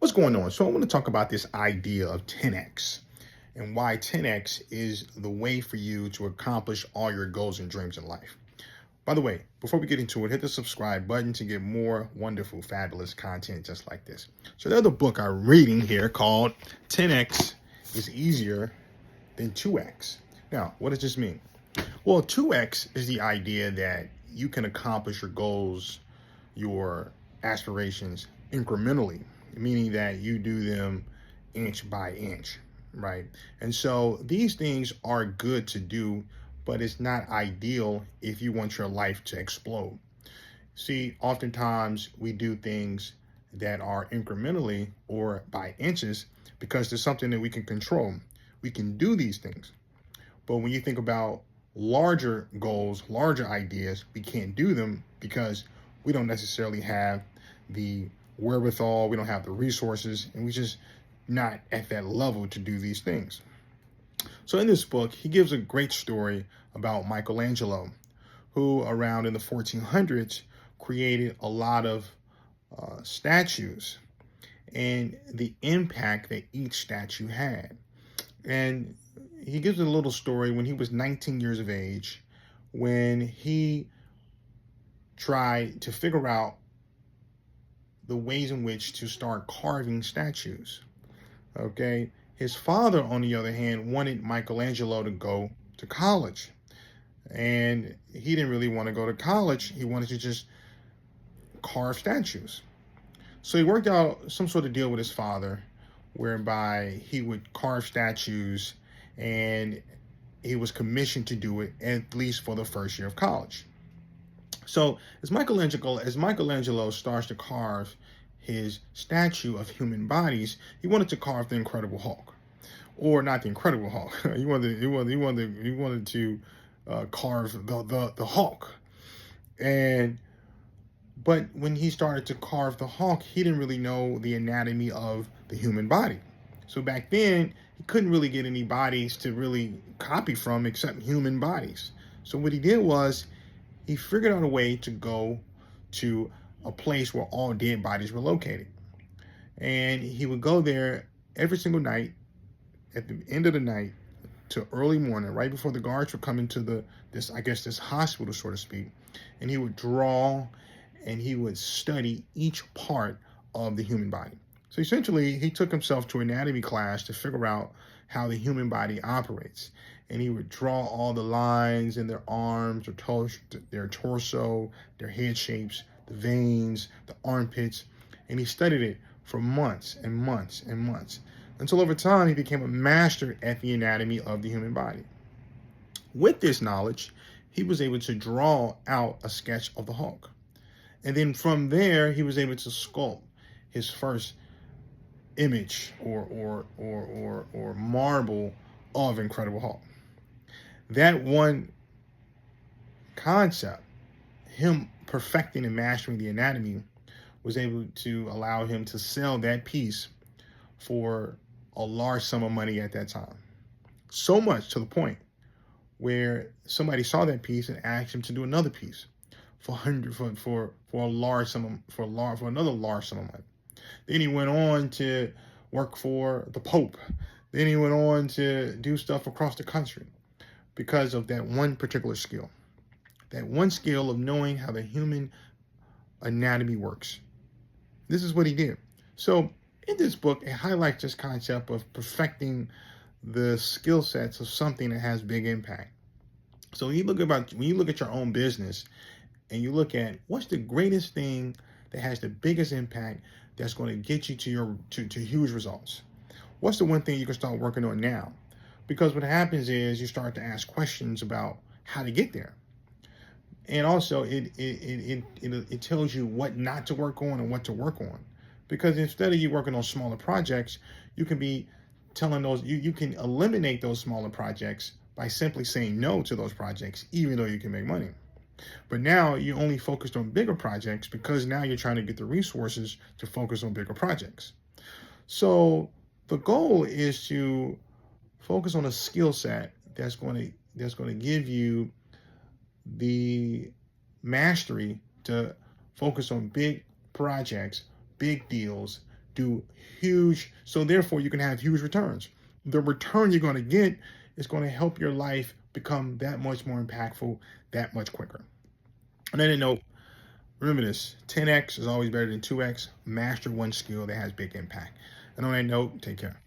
What's going on? So I want to talk about this idea of 10x and why 10x is the way for you to accomplish all your goals and dreams in life. By the way, before we get into it, hit the subscribe button to get more wonderful, fabulous content just like this. So there's a book I'm reading here called 10x is easier than 2x. Now, what does this mean? Well, 2x is the idea that you can accomplish your goals, your aspirations incrementally, meaning that you do them inch by inch, right? And so these things are good to do, but it's not ideal if you want your life to explode. See, oftentimes we do things that are incrementally or by inches because there's something that we can control. We can do these things. But when you think about larger goals, larger ideas, we can't do them because we don't necessarily have the wherewithal, we don't have the resources, and we just not at that level to do these things. So in this book, he gives a great story about Michelangelo, who around in the 1400s created a lot of statues and the impact that each statue had. And he gives a little story when he was 19 years of age, when he tried to figure out the ways in which to start carving statues. Okay. His father, on the other hand, wanted Michelangelo to go to college. And he didn't really want to go to college. He wanted to just carve statues. So he worked out some sort of deal with his father whereby he would carve statues and he was commissioned to do it at least for the first year of college. So as Michelangelo starts to carve his statue of human bodies, he wanted to carve the Incredible Hulk, or not the Incredible Hulk. He wanted to carve the Hulk, and but when he started to carve the Hulk, he didn't really know the anatomy of the human body. So back then, he couldn't really get any bodies to really copy from except human bodies. So what he did was he figured out a way to go to a place where all dead bodies were located. And he would go there every single night at the end of the night to early morning, right before the guards would come into this hospital, so to speak. And he would draw and he would study each part of the human body. So essentially, he took himself to anatomy class to figure out how the human body operates. And he would draw all the lines in their arms, their torso, their head shapes, the veins, the armpits. And he studied it for months and months and months until over time he became a master at the anatomy of the human body. With this knowledge, he was able to draw out a sketch of the Hulk. And then from there, he was able to sculpt his first image or marble of Incredible Hulk. That one concept, him perfecting and mastering the anatomy, was able to allow him to sell that piece for a large sum of money at that time. So much to the point where somebody saw that piece and asked him to do another piece for a large sum for another large sum of money. Then he went on to work for the Pope. Then he went on to do stuff across the country because of that one particular skill. That one skill of knowing how the human anatomy works. This is what he did. So in this book, it highlights this concept of perfecting the skill sets of something that has big impact. So when you look at your own business and you look at what's the greatest thing that has the biggest impact that's going to get you to huge results. What's the one thing you can start working on now? Because what happens is you start to ask questions about how to get there. And also it tells you what not to work on and what to work on. Because instead of you working on smaller projects, you can be telling those you can eliminate those smaller projects by simply saying no to those projects, even though you can make money. But now you're only focused on bigger projects because now you're trying to get the resources to focus on bigger projects. So the goal is to focus on a skill set that's going to give you the mastery to focus on big projects, big deals, do huge, so therefore you can have huge returns. The return you're going to get is going to help your life become that much more impactful, that much quicker. And then note, remember this, 10x is always better than 2x. Master one skill that has big impact. And on that note, take care.